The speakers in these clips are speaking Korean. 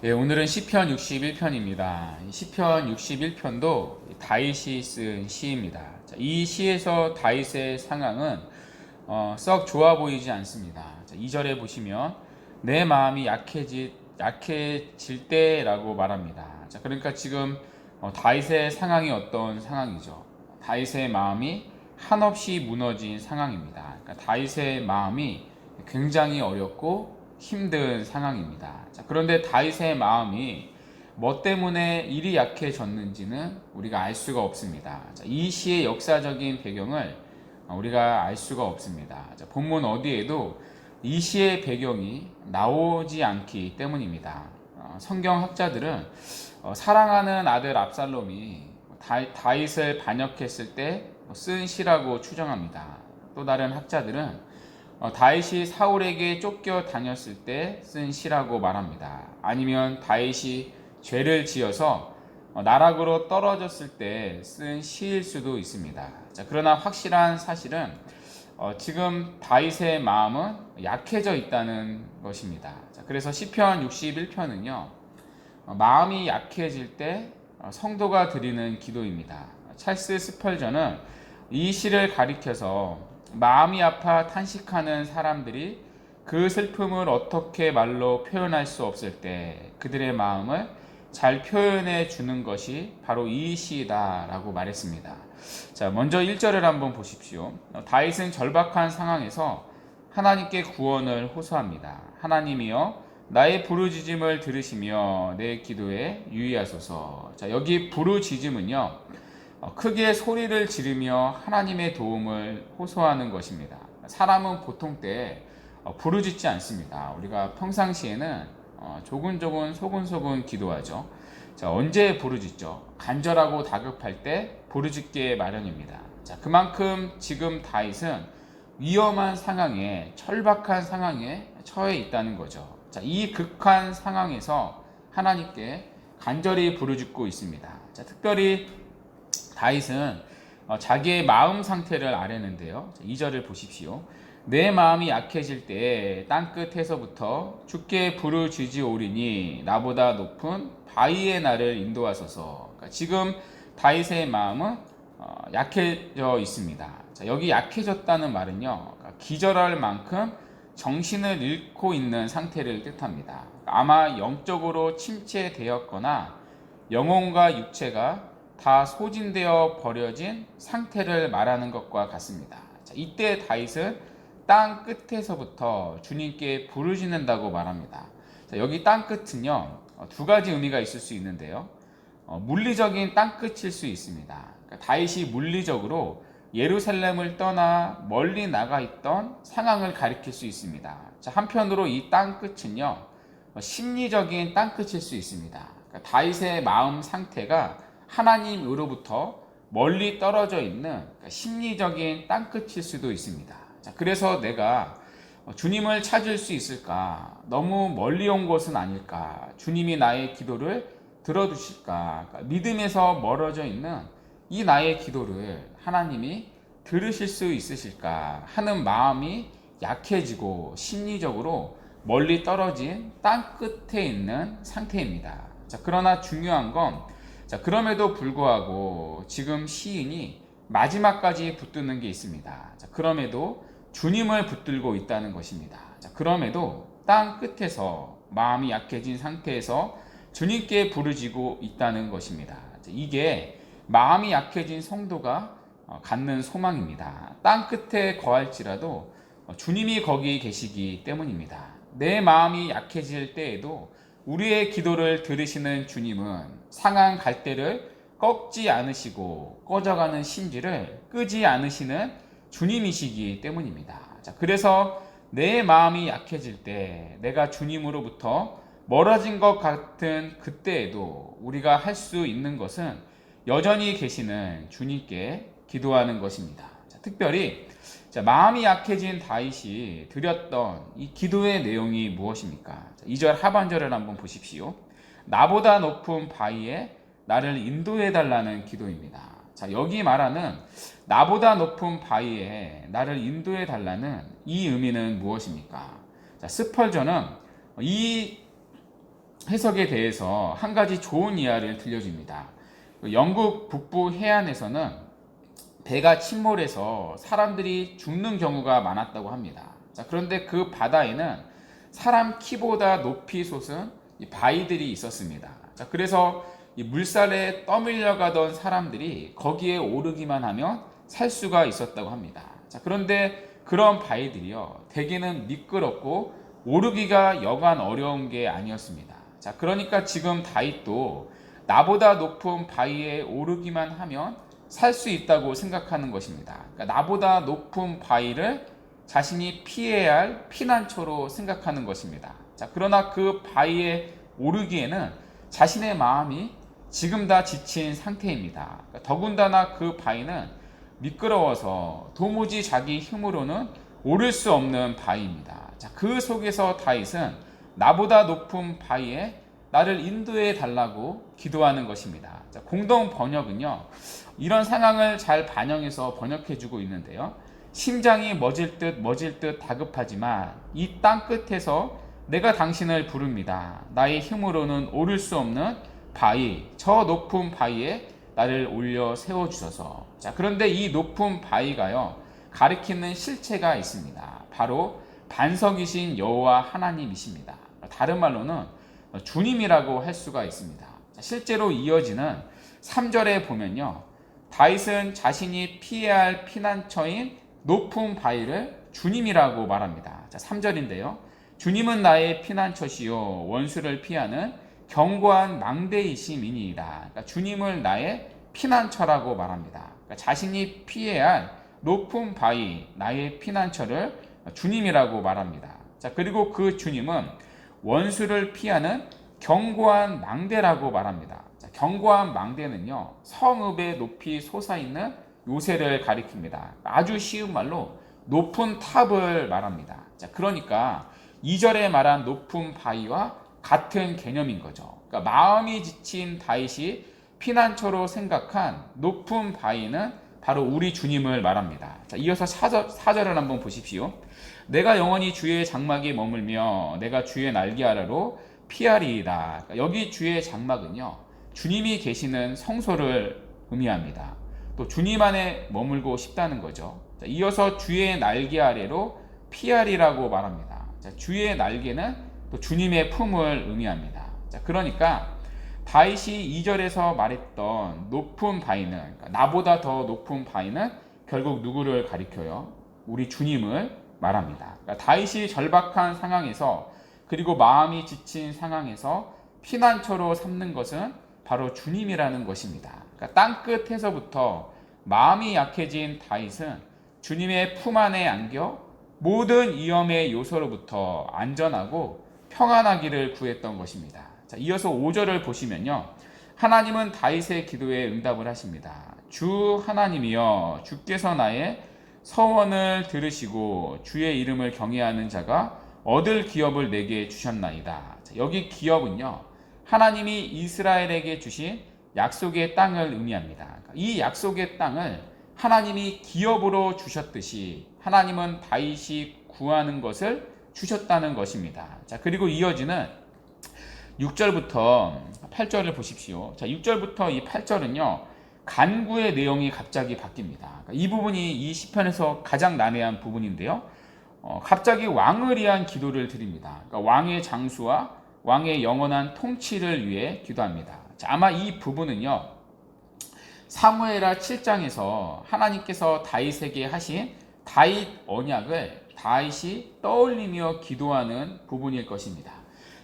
예, 오늘은 시편 61편입니다. 시편 61편도 다윗이 쓴 시입니다. 자, 이 시에서 다윗의 상황은 썩 좋아 보이지 않습니다. 자, 2절에 보시면 내 마음이 약해질 때라고 말합니다. 자, 그러니까 지금 다윗의 상황이 어떤 상황이죠? 다윗의 마음이 한없이 무너진 상황입니다. 그러니까 다윗의 마음이 굉장히 어렵고 힘든 상황입니다. 자, 그런데 다윗의 마음이 뭐 때문에 이리 약해졌는지는 우리가 알 수가 없습니다. 자, 이 시의 역사적인 배경을 우리가 알 수가 없습니다. 자, 본문 어디에도 이 시의 배경이 나오지 않기 때문입니다. 성경학자들은 사랑하는 아들 압살롬이 다윗을 반역했을 때 쓴 시라고 추정합니다. 또 다른 학자들은 다윗이 사울에게 쫓겨 다녔을 때 쓴 시라고 말합니다. 아니면 다윗이 죄를 지어서 나락으로 떨어졌을 때 쓴 시일 수도 있습니다. 자, 그러나 확실한 사실은 지금 다윗의 마음은 약해져 있다는 것입니다. 자, 그래서 시편 61편은요 마음이 약해질 때 성도가 드리는 기도입니다. 찰스 스펄전은 이 시를 가리켜서 마음이 아파 탄식하는 사람들이 그 슬픔을 어떻게 말로 표현할 수 없을 때 그들의 마음을 잘 표현해 주는 것이 바로 이 시다라고 말했습니다. 자, 먼저 1절을 한번 보십시오. 다윗은 절박한 상황에서 하나님께 구원을 호소합니다. 하나님이여 나의 부르짖음을 들으시며 내 기도에 유의하소서. 자, 여기 부르짖음은요 크게 소리를 지르며 하나님의 도움을 호소하는 것입니다. 사람은 보통 때 부르짖지 않습니다. 우리가 평상시에는 조근조근 소근소근 기도하죠. 자, 언제 부르짖죠? 간절하고 다급할 때 부르짖게 마련입니다. 자, 그만큼 지금 다윗은 위험한 상황에, 철박한 상황에 처해 있다는 거죠. 자, 이 극한 상황에서 하나님께 간절히 부르짖고 있습니다. 자, 특별히 다윗은 자기의 마음 상태를 아뢰는데요. 2절을 보십시오. 내 마음이 약해질 때 땅끝에서부터 주께 부르짖으오리니 나보다 높은 바위의 나를 인도하소서. 그러니까 지금 다윗의 마음은 약해져 있습니다. 자, 여기 약해졌다는 말은요. 그러니까 기절할 만큼 정신을 잃고 있는 상태를 뜻합니다. 아마 영적으로 침체되었거나 영혼과 육체가 다 소진되어 버려진 상태를 말하는 것과 같습니다. 자, 이때 다윗은 땅 끝에서부터 주님께 부르짖는다고 말합니다. 자, 여기 땅 끝은요 두 가지 의미가 있을 수 있는데요. 물리적인 땅 끝일 수 있습니다. 그러니까 다윗이 물리적으로 예루살렘을 떠나 멀리 나가 있던 상황을 가리킬 수 있습니다. 자, 한편으로 이 땅 끝은요 심리적인 땅 끝일 수 있습니다. 그러니까 다윗의 마음 상태가 하나님으로부터 멀리 떨어져 있는 그러니까 심리적인 땅끝일 수도 있습니다. 자, 그래서 내가 주님을 찾을 수 있을까? 너무 멀리 온 것은 아닐까? 주님이 나의 기도를 들어주실까? 그러니까 믿음에서 멀어져 있는 이 나의 기도를 하나님이 들으실 수 있으실까 하는 마음이 약해지고 심리적으로 멀리 떨어진 땅 끝에 있는 상태입니다. 자, 그러나 중요한 건 자, 그럼에도 불구하고 지금 시인이 마지막까지 붙드는 게 있습니다. 자, 그럼에도 주님을 붙들고 있다는 것입니다. 자, 그럼에도 땅 끝에서 마음이 약해진 상태에서 주님께 부르짖고 있다는 것입니다. 자, 이게 마음이 약해진 성도가 갖는 소망입니다. 땅 끝에 거할지라도 주님이 거기 계시기 때문입니다. 내 마음이 약해질 때에도 우리의 기도를 들으시는 주님은 상한 갈대를 꺾지 않으시고 꺼져가는 심지를 끄지 않으시는 주님이시기 때문입니다. 자, 그래서 내 마음이 약해질 때 내가 주님으로부터 멀어진 것 같은 그때에도 우리가 할 수 있는 것은 여전히 계시는 주님께 기도하는 것입니다. 자, 특별히 마음이 약해진 다윗이 드렸던 이 기도의 내용이 무엇입니까? 2절 하반절을 한번 보십시오. 나보다 높은 바위에 나를 인도해 달라는 기도입니다. 자, 여기 말하는 나보다 높은 바위에 나를 인도해 달라는 이 의미는 무엇입니까? 자, 스펄전은 이 해석에 대해서 한 가지 좋은 이야기를 들려줍니다. 영국 북부 해안에서는 배가 침몰해서 사람들이 죽는 경우가 많았다고 합니다. 자, 그런데 그 바다에는 사람 키보다 높이 솟은 바위들이 있었습니다. 자, 그래서 이 물살에 떠밀려 가던 사람들이 거기에 오르기만 하면 살 수가 있었다고 합니다. 자, 그런데 그런 바위들이요, 대개는 미끄럽고 오르기가 여간 어려운 게 아니었습니다. 자, 그러니까 지금 다윗도 나보다 높은 바위에 오르기만 하면 살 수 있다고 생각하는 것입니다. 그러니까 나보다 높은 바위를 자신이 피해야 할 피난처로 생각하는 것입니다. 자, 그러나 그 바위에 오르기에는 자신의 마음이 지금 다 지친 상태입니다. 그러니까 더군다나 그 바위는 미끄러워서 도무지 자기 힘으로는 오를 수 없는 바위입니다. 자, 그 속에서 다윗은 나보다 높은 바위에 나를 인도해 달라고 기도하는 것입니다. 자, 공동 번역은요, 이런 상황을 잘 반영해서 번역해 주고 있는데요. 심장이 멎을 듯 다급하지만 이 땅 끝에서 내가 당신을 부릅니다. 나의 힘으로는 오를 수 없는 바위, 저 높은 바위에 나를 올려 세워주셔서. 자, 그런데 이 높은 바위가요, 가리키는 실체가 있습니다. 바로 반석이신 여호와 하나님이십니다. 다른 말로는 주님이라고 할 수가 있습니다. 자, 실제로 이어지는 3절에 보면요, 다윗은 자신이 피해야 할 피난처인 높은 바위를 주님이라고 말합니다. 자, 3절인데요. 주님은 나의 피난처시요 원수를 피하는 견고한 망대이심이니이다. 그러니까 주님을 나의 피난처라고 말합니다. 그러니까 자신이 피해야 할 높은 바위, 나의 피난처를 주님이라고 말합니다. 자, 그리고 그 주님은 원수를 피하는 견고한 망대라고 말합니다. 자, 견고한 망대는요, 성읍에 높이 솟아있는 요새를 가리킵니다. 아주 쉬운 말로 높은 탑을 말합니다. 자, 그러니까 2절에 말한 높은 바위와 같은 개념인 거죠. 그러니까 마음이 지친 다윗이 피난처로 생각한 높은 바위는 바로 우리 주님을 말합니다. 자, 이어서 4절을 한번 보십시오. 내가 영원히 주의 장막에 머물며 내가 주의 날개 아래로 피하리이다. 그러니까 여기 주의 장막은요, 주님이 계시는 성소를 의미합니다. 또 주님 안에 머물고 싶다는 거죠. 자, 이어서 주의 날개 아래로 피하리라고 말합니다. 자, 주의 날개는 또 주님의 품을 의미합니다. 자, 그러니까 다윗이 2절에서 말했던 높은 바위는, 그러니까 나보다 더 높은 바위는 결국 누구를 가리켜요? 우리 주님을 말합니다. 그러니까 다윗이 절박한 상황에서, 그리고 마음이 지친 상황에서 피난처로 삼는 것은 바로 주님이라는 것입니다. 그러니까 땅끝에서부터 마음이 약해진 다윗은 주님의 품 안에 안겨 모든 위험의 요소로부터 안전하고 평안하기를 구했던 것입니다. 자, 이어서 5절을 보시면요, 하나님은 다윗의 기도에 응답을 하십니다. 주 하나님이여, 주께서 나의 서원을 들으시고 주의 이름을 경외하는 자가 얻을 기업을 내게 주셨나이다. 자, 여기 기업은요, 하나님이 이스라엘에게 주신 약속의 땅을 의미합니다. 그러니까 이 약속의 땅을 하나님이 기업으로 주셨듯이 하나님은 다윗이 구하는 것을 주셨다는 것입니다. 자, 그리고 이어지는 6절부터 8절을 보십시오. 자, 6절부터 이 8절은요, 간구의 내용이 갑자기 바뀝니다. 그러니까 이 부분이 이 시편에서 가장 난해한 부분인데요. 갑자기 왕을 위한 기도를 드립니다. 그러니까 왕의 장수와 왕의 영원한 통치를 위해 기도합니다. 자, 아마 이 부분은요, 사무엘하 7장에서 하나님께서 다윗에게 하신 다윗 언약을 다윗이 떠올리며 기도하는 부분일 것입니다.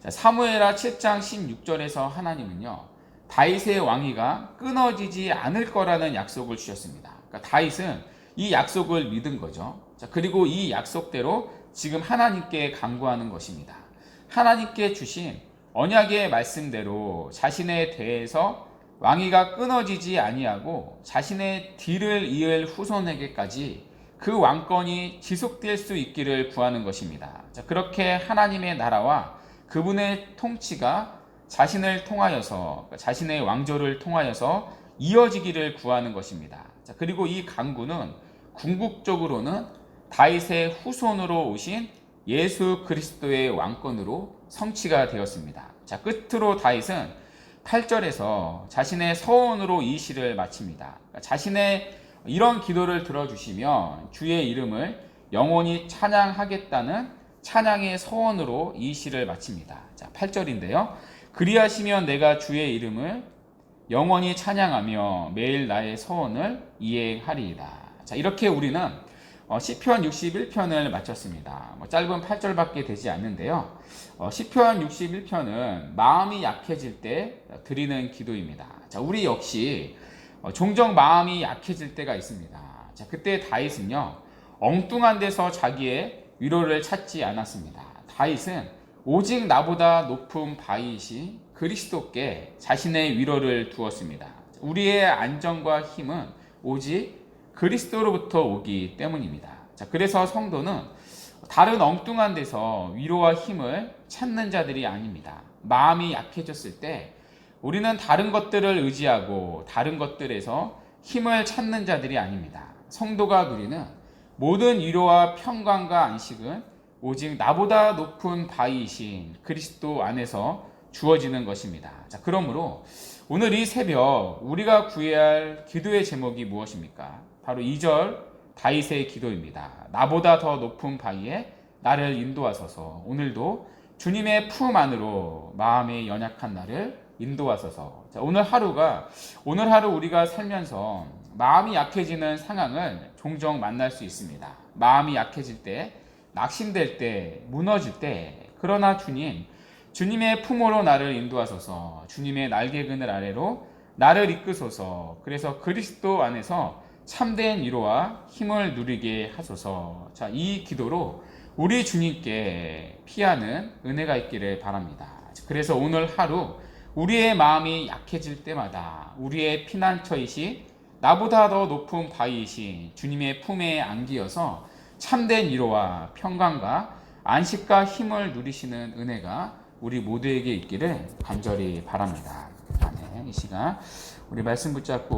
자, 사무엘하 7장 16절에서 하나님은요, 다윗의 왕위가 끊어지지 않을 거라는 약속을 주셨습니다. 그러니까 다윗은 이 약속을 믿은 거죠. 자, 그리고 이 약속대로 지금 하나님께 간구하는 것입니다. 하나님께 주신 언약의 말씀대로 자신에 대해서 왕위가 끊어지지 아니하고 자신의 뒤를 이을 후손에게까지 그 왕권이 지속될 수 있기를 구하는 것입니다. 자, 그렇게 하나님의 나라와 그분의 통치가 자신을 통하여서, 자신의 왕조를 통하여서 이어지기를 구하는 것입니다. 자, 그리고 이 간구는 궁극적으로는 다윗의 후손으로 오신 예수 그리스도의 왕권으로 성취가 되었습니다. 자, 끝으로 다윗은 8절에서 자신의 서원으로 이 시를 마칩니다. 자신의 이런 기도를 들어주시면 주의 이름을 영원히 찬양하겠다는 찬양의 서원으로 이 시를 마칩니다. 자, 8절인데요. 그리하시면 내가 주의 이름을 영원히 찬양하며 매일 나의 서원을 이행하리이다. 자, 이렇게 우리는 시편 61편을 마쳤습니다. 짧은 8절밖에 되지 않는데요. 시편 61편은 마음이 약해질 때 드리는 기도입니다. 자, 우리 역시 종종 마음이 약해질 때가 있습니다. 자, 그때 다윗은요, 엉뚱한 데서 자기의 위로를 찾지 않았습니다. 다윗은 오직 나보다 높은 바이시 그리스도께 자신의 위로를 두었습니다. 우리의 안정과 힘은 오직 그리스도로부터 오기 때문입니다. 자, 그래서 성도는 다른 엉뚱한 데서 위로와 힘을 찾는 자들이 아닙니다. 마음이 약해졌을 때 우리는 다른 것들을 의지하고 다른 것들에서 힘을 찾는 자들이 아닙니다. 성도가 누리는 모든 위로와 평강과 안식은 오직 나보다 높은 바이신 그리스도 안에서 주어지는 것입니다. 자, 그러므로 오늘 이 새벽 우리가 구해야 할 기도의 제목이 무엇입니까? 바로 2절 다윗의 기도입니다. 나보다 더 높은 바위에 나를 인도하소서. 오늘도 주님의 품 안으로 마음의 연약한 나를 인도하소서. 자, 오늘 하루 우리가 살면서 마음이 약해지는 상황을 종종 만날 수 있습니다. 마음이 약해질 때, 낙심될 때, 무너질 때, 그러나 주님의 품으로 나를 인도하소서. 주님의 날개 그늘 아래로 나를 이끄소서. 그래서 그리스도 안에서 참된 위로와 힘을 누리게 하소서. 자, 이 기도로 우리 주님께 피하는 은혜가 있기를 바랍니다. 그래서 오늘 하루 우리의 마음이 약해질 때마다 우리의 피난처이시 나보다 더 높은 바위이신 주님의 품에 안기어서 참된 위로와 평강과 안식과 힘을 누리시는 은혜가 우리 모두에게 있기를 간절히 바랍니다. 아멘. 이 시간 우리 말씀 붙잡고